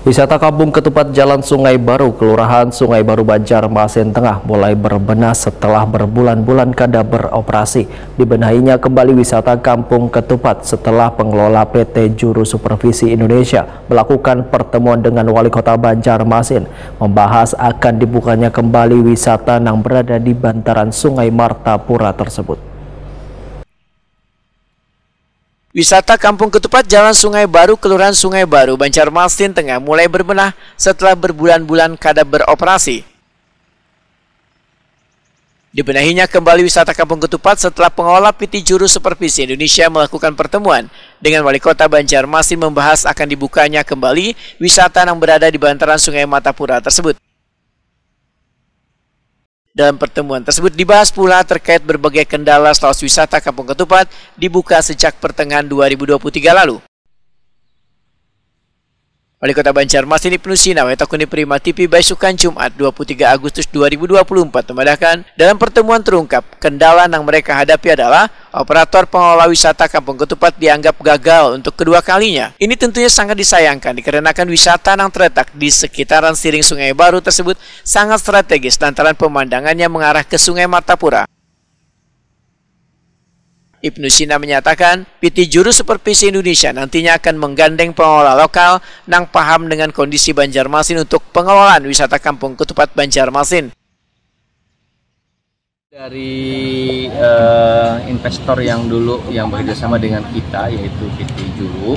Wisata Kampung Ketupat Jalan Sungai Baru, Kelurahan Sungai Baru, Banjarmasin Tengah mulai berbenah setelah berbulan-bulan kada beroperasi. Dibenahinya kembali wisata Kampung Ketupat setelah pengelola PT Juru Supervisi Indonesia melakukan pertemuan dengan Wali Kota Banjarmasin, membahas akan dibukanya kembali wisata yang berada di bantaran Sungai Martapura tersebut. Wisata Kampung Ketupat Jalan Sungai Baru, Kelurahan Sungai Baru, Banjarmasin Tengah mulai berbenah setelah berbulan-bulan kada beroperasi. Dibenahinya kembali wisata Kampung Ketupat setelah pengelola PT Juru Supervisi Indonesia melakukan pertemuan dengan Wali Kota Banjarmasin membahas akan dibukanya kembali wisata yang berada di bantaran Sungai Martapura tersebut. Dalam pertemuan tersebut dibahas pula terkait berbagai kendala setelah wisata Kampung Ketupat dibuka sejak pertengahan 2023 lalu. Wali Kota Banjarmasin Ibnu Sina Wetakuni Prima TV Baisukan Jumat 23 Agustus 2024 memadakan dalam pertemuan terungkap kendala yang mereka hadapi adalah operator pengelola wisata Kampung Ketupat dianggap gagal untuk kedua kalinya. Ini tentunya sangat disayangkan dikarenakan wisata yang terletak di sekitaran siring Sungai Baru tersebut sangat strategis lantaran pemandangannya mengarah ke Sungai Martapura. Ibnu Sina menyatakan PT Juru Supervisi Indonesia nantinya akan menggandeng pengelola lokal yang paham dengan kondisi Banjarmasin untuk pengelolaan wisata Kampung Ketupat Banjarmasin. Dari investor yang dulu yang bekerjasama dengan kita yaitu PT Juru,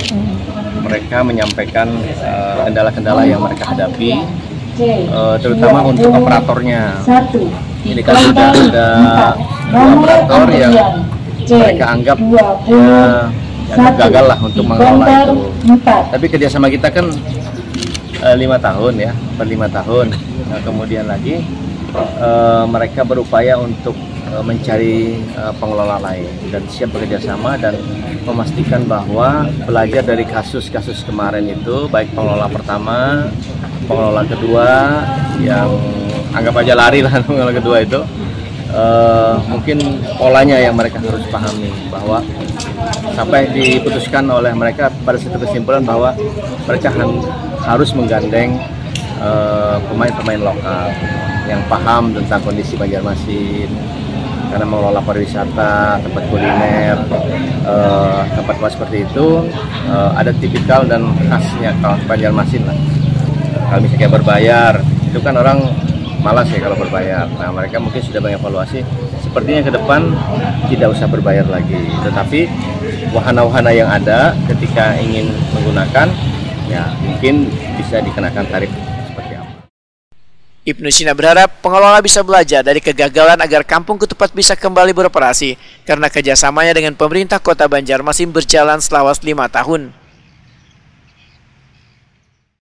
mereka menyampaikan kendala-kendala yang mereka hadapi, terutama untuk operatornya. Ini kan sudah ada dua operator yang mereka anggap gagal lah untuk mengelola itu. Tapi kerjasama kita kan 5 tahun ya, per 5 tahun. Nah, kemudian lagi mereka berupaya untuk mencari pengelola lain dan siap bekerjasama dan memastikan bahwa belajar dari kasus-kasus kemarin itu, baik pengelola pertama, pengelola kedua yang anggap aja lari lah pengelola kedua itu. Mungkin polanya yang mereka harus pahami bahwa sampai diputuskan oleh mereka pada satu kesimpulan bahwa mereka harus menggandeng pemain-pemain lokal yang paham tentang kondisi Banjarmasin karena mengelola pariwisata, tempat kuliner, tempat-tempat seperti itu ada tipikal dan khasnya kalau Banjarmasin lah. Kalau misalnya berbayar itu kan orang malas ya kalau berbayar. Nah, mereka mungkin sudah mengevaluasi sepertinya ke depan tidak usah berbayar lagi. Tetapi wahana-wahana yang ada ketika ingin menggunakan ya mungkin bisa dikenakan tarif seperti apa. Ibnu Sina berharap pengelola bisa belajar dari kegagalan agar Kampung Ketupat bisa kembali beroperasi karena kerjasamanya dengan pemerintah Kota Banjarmasin berjalan selama 5 tahun.